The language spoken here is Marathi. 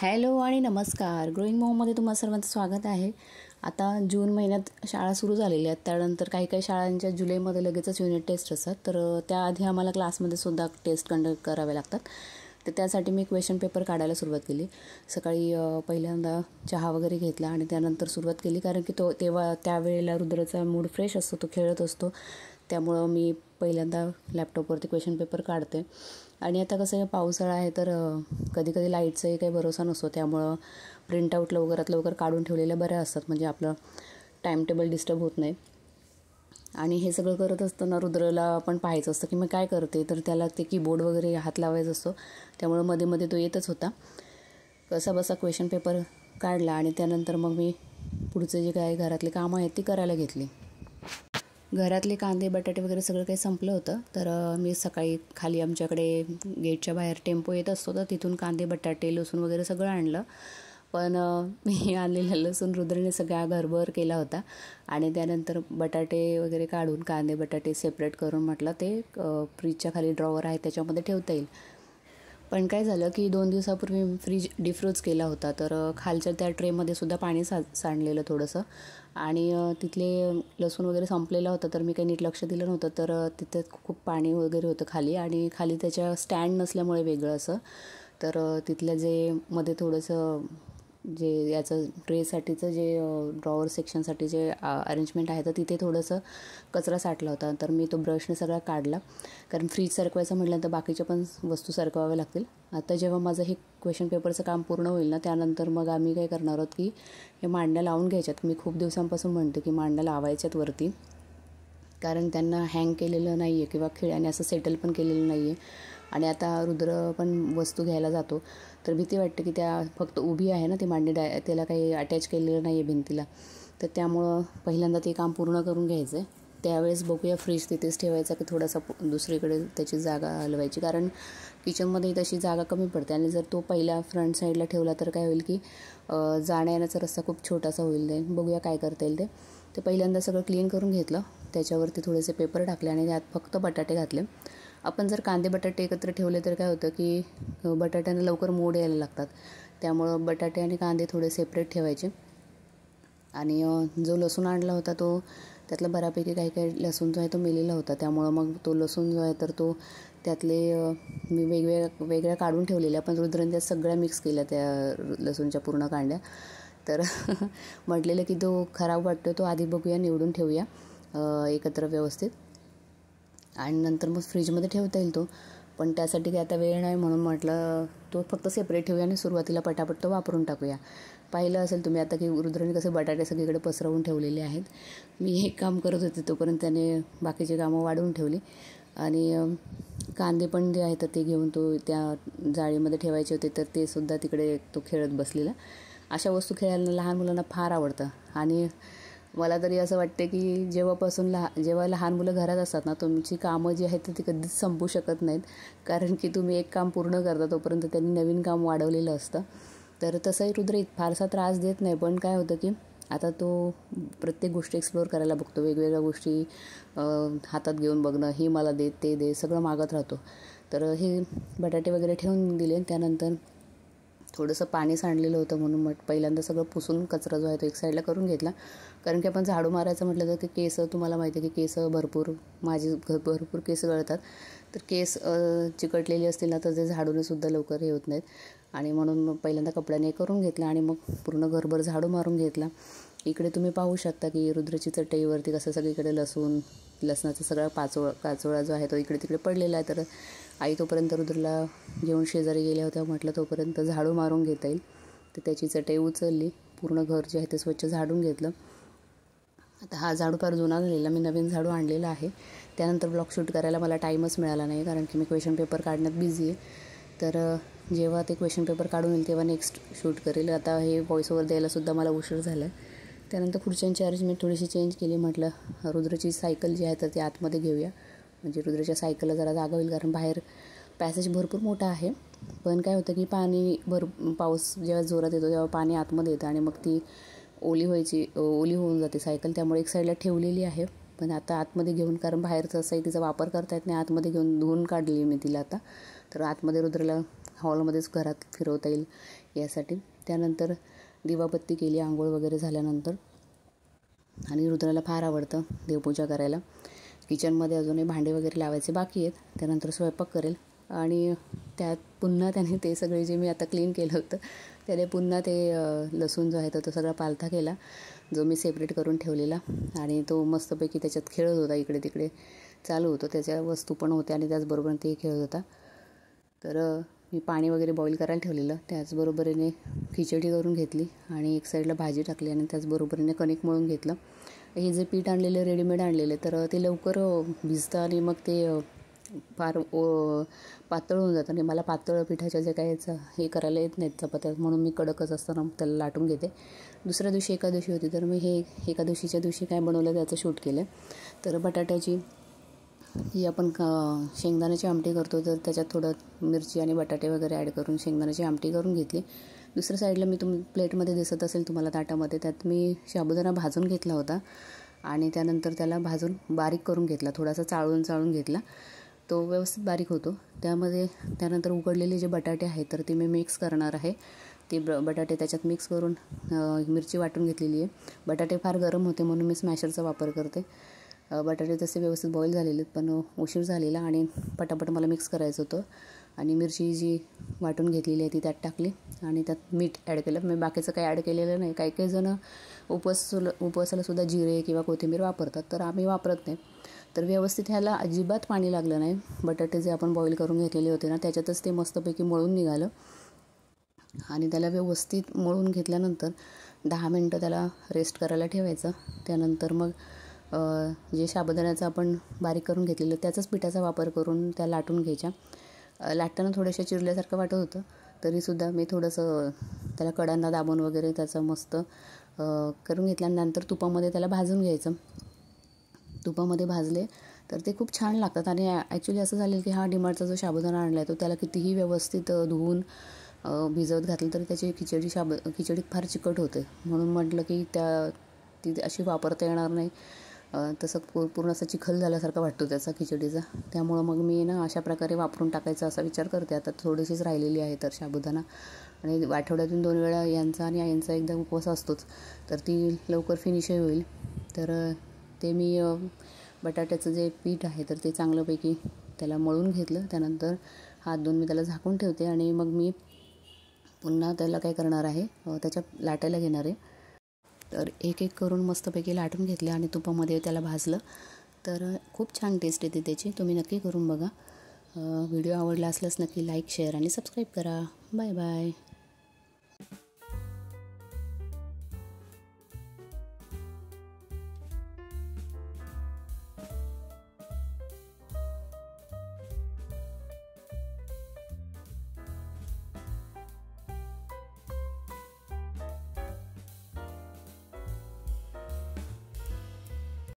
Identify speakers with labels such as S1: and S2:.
S1: हॅलो आणि नमस्कार. ग्रोईंग मॉममध्ये तुम्हा सर्वांचं स्वागत आहे. आता जून महिन्यात शाळा सुरू झालेल्या आहेत. त्यानंतर काही काही शाळांच्या जुलैमध्ये लगेचच युनिट टेस्ट असतात. तर त्याआधी आम्हाला क्लासमध्ये सुद्धा टेस्ट कंडक्ट करावे लागतात. तर त्यासाठी मी क्वेश्चन पेपर काढायला सुरुवात केली. सकाळी पहिल्यांदा चहा वगैरे घेतला आणि त्यानंतर सुरुवात केली, कारण की त्यावेळेला रुद्राचा मूड फ्रेश असतो, तो खेळत असतो. त्यामुळं मी पहिल्यांदा लॅपटॉपवरती क्वेश्चन पेपर काढते. आणि आता कसं आहे, पावसाळा आहे, तर कधी कधी लाईटचाही काही भरोसा नसतो. त्यामुळं प्रिंटआउट लवकरात लवकर काढून ठेवलेल्या बऱ्या असतात, म्हणजे आपलं टाईम टेबल डिस्टर्ब होत नाही. आणि हे सगळं करत असताना रुद्रला पण पाहायचं असतं की मी काय करते. तर त्याला ते कीबोर्ड वगैरे हात लावायचा असतो, त्यामुळं मध्ये मध्ये तो येतच होता. कसा बसा क्वेश्चन पेपर काढला आणि त्यानंतर मग मी पुढचे जे काय घरातले कामं आहेत ती करायला घेतली. घरातले कांदे बटाटे वगैरे सगळं काही संपलं होतं. तर मी सकाळी खाली आमच्याकडे गेटच्या बाहेर टेम्पो येत असतो, तर तिथून कांदे बटाटे लसूण वगैरे सगळं आणलं. पण मी आणलेलं लसूण रुद्रने सगळा घरभर केला होता. आणि त्यानंतर बटाटे वगैरे काढून कांदे बटाटे सेपरेट करून म्हटलं ते फ्रीजच्या खाली ड्रॉवर आहे त्याच्यामध्ये ठेवता येईल. पण काय झालं की 2 दिवसापूर्वी फ्रीज डिफ्रोज केला होता. तर खालच्या त्या ट्रेमध्ये सुद्धा पाणी सांडलेलं थोडंसं. आणि तिथले लसूण वगैरे संपलेला होता, तर मी काही नीट लक्ष दिलं नव्हतं. तर तिथे खूप पाणी वगैरे होतं खाली, आणि खाली त्याच्या स्टँड नसल्यामुळे वेगळं असं. तर तिथल्या जे मध्ये थोडंसं जे याचं ट्रेसाठीचं जे ड्रॉवर सेक्शनसाठी जे अरेंजमेंट आहे, तर तिथे थोडंसं कचरा साठला होता. तर मी तो ब्रशने सगळा काढला, कारण फ्रीज सरकवायचं म्हटलं तर बाकीच्या पण वस्तू सरकवाव्या लागतील. आता जेव्हा माझं हे क्वेश्चन पेपरचं काम पूर्ण होईल ना, त्यानंतर मग आम्ही काय करणार आहोत की हे मांडण्या लावून घ्यायच्यात. मी खूप दिवसांपासून म्हणते की मांडण्या लावायच्यात वरती, कारण त्यांना हँग केलेलं नाही आहे किंवा खिळ्याने असं सेटल पण केलेलं नाही आहे. आणि आता रुद्र पण वस्तू घ्यायला जातो, तर भीती वाटते की त्या फक्त उभी आहे ना ती मांडणी, त्याला काही अटॅच केलेलं नाही आहे भिंतीला. तर त्यामुळं पहिल्यांदा ते काम पूर्ण करून घ्यायचं आहे. त्यावेळेस बघूया फ्रीज तिथेच ठेवायचा की थोडासा दुसरीकडे त्याची जागा हलवायची, कारण किचनमध्ये तशी जागा कमी पडते. आणि जर तो पहिल्या फ्रंट साईडला ठेवला तर काय होईल की जाण्या येण्याचा रस्ता खूप छोटासा होईल. बघूया काय करता येईल ते पहिल्यांदा सगळं क्लीन करून घेतलं. त्याच्यावरती थोडेसे पेपर टाकले आणि त्यात फक्त बटाटे घातले. आपण जर कांदे बटाटे एकत्र ठेवले तर काय होतं की बटाट्यांना लवकर मोड यायला लागतात. त्यामुळं बटाटे आणि कांदे थोडे सेपरेट ठेवायचे. आणि जो लसूण आणला होता तो त्यातला बऱ्यापैकी काही काही लसूण जो आहे तो मेलेला होता. त्यामुळं मग तो लसूण जो आहे तर तो त्यातले मी वेगळ्या काढून ठेवलेल्या, पण रुद्रने त्या सगळ्या मिक्स केल्या त्या लसूणच्या पूर्ण कांड्या. तर म्हटलेलं की तो खराब वाटतो, तो आधी बघूया निवडून ठेवूया एकत्र व्यवस्थित, आणि नंतर मग फ्रीजमध्ये ठेवता येईल तो. पण त्यासाठी काही आता वेळ नाही, म्हणून म्हटलं तो फक्त सेपरेट ठेवूया आणि सुरुवातीला पटापट तो वापरून टाकूया. पाहिलं असेल तुम्ही आता की रुद्रने कसे बटाटे सगळीकडे पसरवून ठेवलेले आहेत. मी एक काम करत होते तोपर्यंत त्याने बाकीचे कामं वाढवून ठेवली. आणि कांदे पण जे आहेत तर ते घेऊन तो त्या जाळीमध्ये ठेवायचे होते, तर ते सुद्धा तिकडे तो खेळत बसलेला. अशा वस्तू खेळायला लहान मुलांना फार आवडतं. आणि मला तरी असं वाटते की जेव्हा लहान मुलं घरात असतात ना, तुमची कामं जी आहेत ती कधीच संपू शकत नाहीत, कारण की तुम्ही एक काम पूर्ण करता तोपर्यंत त्यांनी नवीन काम वाढवलेलं असतं. तर तसंही रुद्र फारसा त्रास देत नाही, पण काय होतं की आता तो प्रत्येक गोष्टी एक्सप्लोअर करायला बघतो. वेगवेगळ्या गोष्टी हातात घेऊन बघणं, ही मला दे ते दे सगळं मागत राहतो. तर हे बटाटे वगैरे ठेवून दिले. त्यानंतर थोडंसं पाणी सांडलेलं होतं, म्हणून मग पहिल्यांदा सगळं पुसून कचरा जो आहे तो एक साईडला करून घेतला. कारण की आपण झाडू मारायचं म्हटलं तर ते केस, तुम्हाला माहिती आहे की केस भरपूर केस गळतात. तर केस चिकटलेली असतील ना तर ते झाडूने सुद्धा लवकर हे होत नाहीत. आणि म्हणून मग पहिल्यांदा कपड्याने करून घेतलं आणि मग पूर्ण घरभर झाडू मारून घेतला. इकडे तुम्ही पाहू शकता की रुद्रची चटईवरती कसं सगळीकडे लसणाचा सगळा काचोळा जो आहे तो इकडे तिकडे पडलेला आहे. तर आई तोपर्यंत रुद्रला घेऊन शेजारी गेल्या होत्या, म्हटलं तोपर्यंत झाडू मारून घेता येईल. तर त्याची चटई उचलली, पूर्ण घर जे आहे ते स्वच्छ झाडून घेतलं. आता हा झाडू फार जुना झालेला, मी नवीन झाडू आणलेला आहे. त्यानंतर ब्लॉग शूट करायला मला टाईमच मिळाला नाही, कारण की मी क्वेश्चन पेपर काढण्यात बिझी आहे. तर जेव्हा ते क्वेश्चन पेपर काढून येईल तेव्हा नेक्स्ट शूट करेल. आता हे व्हॉइस ओव्हर द्यायलासुद्धा मला उशीर झाला आहे. त्यानंतर पुढच्यांची अरेंजमेंट थोडीशी चेंज केली. म्हटलं रुद्रची सायकल जी आहे तर ती आतमध्ये घेऊया, म्हणजे रुद्रच्या सायकलला जरा जागा होईल, कारण बाहेर पॅसेज भरपूर मोठा आहे. पण काय होतं की पाऊस जेव्हा जोरात येतो तेव्हा पाणी आतमध्ये येतं आणि मग ती ओली होऊन जाते सायकल. त्यामुळे एक साईडला ठेवलेली आहे, पण आता आतमध्ये घेऊन, कारण बाहेरचं असंही तिचा वापर करता येत नाही, आतमध्ये घेऊन धुवून काढली मी तिला आता. तर आतमध्ये रुद्रला हॉलमध्येच घरात फिरवता येईल यासाठी. त्यानंतर दिवाबत्ती केली आंघोळ वगैरे झाल्यानंतर. आणि रुद्राला फार आवडतं देवपूजा करायला. किचनमध्ये अजूनही भांडे वगैरे लावायचे बाकी आहेत. त्यानंतर स्वयंपाक करेल आणि त्यात पुन्हा त्याने ते सगळे जे मी आता क्लीन केलं होतं त्याने पुन्हा ते लसूण जो आहे तो सगळा पालथा केला, जो मी सेपरेट करून ठेवलेला. आणि तो मस्तपैकी त्याच्यात खेळत होता, इकडे तिकडे चालू होतं. त्याच्या वस्तू पण होत्या आणि त्याचबरोबर ते खेळत होता. तर मी पाणी वगैरे बॉईल करायला ठेवलेलं. त्याचबरोबरीने खिचडी करून घेतली आणि एक साईडला भाजी टाकली आणि त्याचबरोबरीने कणिक मळून घेतलं. हे जे पीठ आणलेलं रेडीमेड आणलेलं तर ते लवकर भिजतं आणि मग ते फार पातळ होऊन जातं. आणि मला पातळ पिठाच्या जे काय हे करायला येत नाहीत चपात्या, म्हणून मी कडकच असताना त्याला लाटून घेते. दुसऱ्या दिवशी एकादशी होती तर मी हे एकादशीच्या दिवशी काय बनवलं त्याचं शूट केलं. तर बटाट्याची ही आपण शेंगदाण्याची आमटी करतो, तर त्याच्यात थोडं मिरची आणि बटाटे वगैरे ॲड करून शेंगदाण्याची आमटी करून घेतली. दुसऱ्या साईडला मी प्लेटमध्ये दिसत असेल तुम्हाला ताटामध्ये, त्यात मी साबुदाणा भाजून घेतला होता आणि त्यानंतर त्याला भाजून बारीक करून घेतला, थोडासा चाळून घेतला. तो व्यवस्थित बारीक होतो. त्यानंतर उकडलेले जे बटाटे आहेत तर ते मी मिक्स करणार आहे. ते बटाटे त्याच्यात मिक्स करून मिरची वाटून घेतलेली आहे. बटाटे फार गरम होते म्हणून मी स्मॅशरचा वापर करते. बटाटे तसे व्यवस्थित बॉईल झालेले आहेत पण उशीर झालेला आणि पटापट मला मिक्स करायचं होतं. आणि मिरची जी वाटून घेतलेली आहे ती त्यात टाकली आणि त्यात मीठ ॲड केलं. मी बाकीचं काही ॲड केलेलं नाही. काही जण उपवासाला सुद्धा जिरे किंवा कोथिंबीर वापरतात, तर आम्ही वापरत नाही. तर व्यवस्थित ह्याला अजिबात पाणी लागलं नाही. बटाटे जे आपण बॉईल करून घेतलेले होते ना त्याच्यातच ते मस्तपैकी मळून निघालं. आणि त्याला व्यवस्थित मळून घेतल्यानंतर 10 मिनटं त्याला रेस्ट करायला ठेवायचं. त्यानंतर मग जे साबुदाण्याचं आपण बारीक करून घेतलेलं त्याचाच पिठाचा वापर करून त्या लाटून घ्यायच्या. लाटताना थोड्याशा चिरल्यासारखं वाटत होतं, तरीसुद्धा मी थोडंसं त्याला कडांना दाबून वगैरे त्याचं मस्त करून घेतल्यानंतर तुपामध्ये त्याला भाजून घ्यायचं. तुपामध्ये भाजले तर ते खूप छान लागतात. आणि ॲक्च्युली असं झालं की हा डीमार्टचा जो साबुदाणा आणला आहे तो त्याला कितीही व्यवस्थित धुवून भिजवत घातलं तरी त्याची खिचडी फार चिकट होते. म्हणून म्हटलं की ती अशी वापरता येणार नाही. तसं पूर्ण असा चिखल झाल्यासारखा वाटतो त्याचा खिचडीचा. त्यामुळं मग मी ना अशा प्रकारे वापरून टाकायचा असा विचार करते. आता थोडीशीच राहिलेली आहे तर साबुदाणा, आणि आठवड्यातून 2 वेळा यांचा आणि आईंचा एकदा उपवास असतोच, तर ती लवकर फिनिशही होईल. तर ते मी बटाट्याचं जे पीठ आहे तर ते चांगल्यापैकी त्याला मळून घेतलं. त्यानंतर हात धुवून मी त्याला झाकून ठेवते आणि मग मी पुन्हा त्याला काय करणार आहे, त्याच्यात लाटायला घेणार आहे. तर एक करून मस्तपैकी लाटून घेतले आणि तुपामध्ये त्याला भाजलं. तर खूप छान टेस्ट येते त्याची. तुम्ही नक्की करून बघा. व्हिडिओ आवडला असल्यास नक्की लाईक, शेअर आणि सबस्क्राईब करा. Bye bye.